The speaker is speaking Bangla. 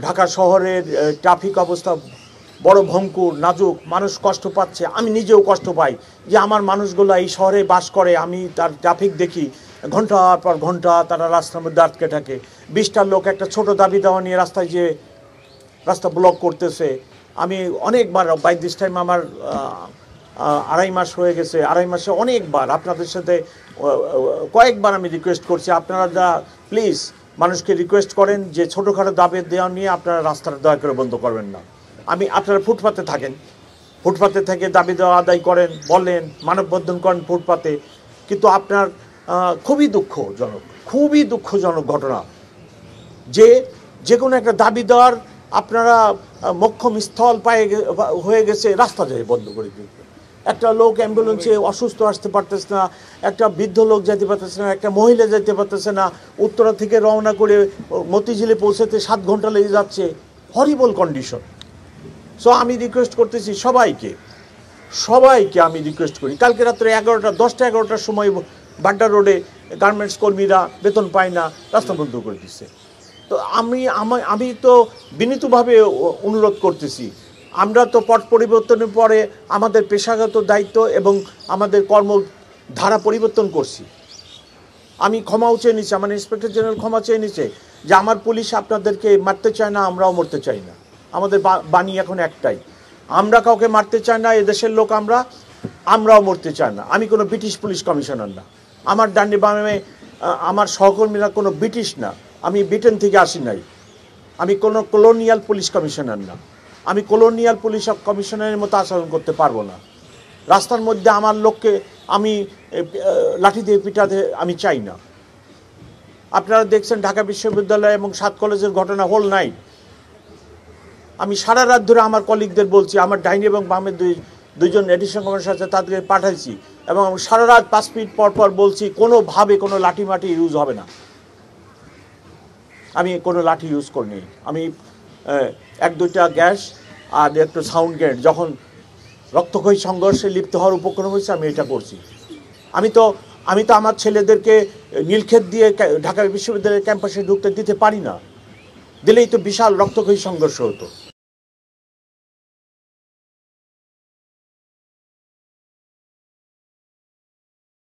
ঢাকা শহরের ট্রাফিক অবস্থা বড় ভঙ্গুর নাজুক, মানুষ কষ্ট পাচ্ছে, আমি নিজেও কষ্ট পাই যে আমার মানুষগুলো এই শহরে বাস করে, আমি তার ট্রাফিক দেখি ঘন্টার পর ঘন্টা তারা রাস্তার মধ্যে আটকে থাকে। 20টা লোক একটা ছোট দাবি দেওয়া নিয়ে রাস্তায় যে রাস্তা ব্লক করতেছে। আমি অনেকবার বাই দিস টাইম আমার 2.5 মাস হয়ে গেছে, 2.5 মাসে অনেকবার আপনাদের সাথে কয়েকবার আমি রিকোয়েস্ট করছি, আপনারা প্লিজ মানুষকে রিকোয়েস্ট করেন যে ছোটোখাটো দাবি দেওয়া নিয়ে আপনারা রাস্তাটা দয়া করে বন্ধ করবেন না। আপনারা ফুটপাতে থাকেন, ফুটপাতে থেকে দাবি দেওয়া আদায় করেন, বলেন, মানববন্ধন করেন ফুটপাতে, কিন্তু আপনার খুবই দুঃখজনক ঘটনা যে কোনো একটা দাবি দেওয়ার আপনারা মোক্ষম স্থল হয়ে গেছে রাস্তা যায় বন্ধ করে দিতে। একটা লোক অ্যাম্বুলেন্সে অসুস্থ আসতে পারতেছে না, একটা বৃদ্ধ লোক যেতে পারতেছে না, একটা মহিলা যেতে পারতেছে না, উত্তরা থেকে রওনা করে মতিঝিলে পৌঁছাতে 7 ঘন্টা লেগে যাচ্ছে। হরিবল কন্ডিশন। সো আমি রিকোয়েস্ট করতেছি সবাইকে আমি রিকোয়েস্ট করি, কালকে রাত্রে 10টা-11টার সময় বাড্ডা রোডে গার্মেন্টস কর্মীরা বেতন পায় না, রাস্তা বন্ধ করে দিচ্ছে। তো আমি তো বিনীতভাবে অনুরোধ করতেছি, আমরা তো পট পরিবর্তনের পরে আমাদের পেশাগত দায়িত্ব এবং আমাদের কর্মধারা পরিবর্তন করছি। আমি ক্ষমাও চেয়ে নিচ্ছি, আমার ইন্সপেক্টর জেনারেল ক্ষমা চেয়ে নিচ্ছে যে আমার পুলিশ আপনাদেরকে মারতে চায় না, আমরাও মরতে চাই না। আমাদের বাণী এখন একটাই, আমরা কাউকে মারতে চাই না, এদেশের লোক আমরাও মরতে চাই না। আমি কোনো ব্রিটিশ পুলিশ কমিশনার না, আমার ডান্ডি বামে আমার সহকর্মীরা কোনো ব্রিটিশ না, আমি ব্রিটেন থেকে আসি নাই, আমি কোনো কলোনিয়াল পুলিশ কমিশনার না, আমি কলোনিয়াল পুলিশ কমিশনারের মতো আচরণ করতে পারবো না। রাস্তার মধ্যে আমার লোককে আমি লাঠি দিয়ে পিটাতে আমি চাই না। আপনারা দেখছেন ঢাকা বিশ্ববিদ্যালয় এবং 7 কলেজের ঘটনা, হোল নাইট আমি সারা রাত ধরে আমার কলিগদের বলছি, আমার ডাইনি এবং বামের দুইজন এডিশন কমিশনার আছে তাদেরকে পাঠাইছি, এবং আমি সারা রাত 5 মিনিট পর বলছি কোনোভাবে কোনো লাঠি ইউজ হবে না। আমি কোনো লাঠি ইউজ করিনি, আমি 1-2টা গ্যাস আর একটু সাউন্ড গ্রেনেড যখন রক্তক্ষয়ী সংঘর্ষে লিপ্ত হওয়ার উপক্রম হয়েছে আমি এটা করছি। আমি তো আমার ছেলেদেরকে নীলক্ষেত দিয়ে ঢাকা বিশ্ববিদ্যালয়ের ক্যাম্পাসে ঢুকতে দিতে পারি না, দিলেই তো বিশাল রক্তক্ষয়ী সংঘর্ষ হতো।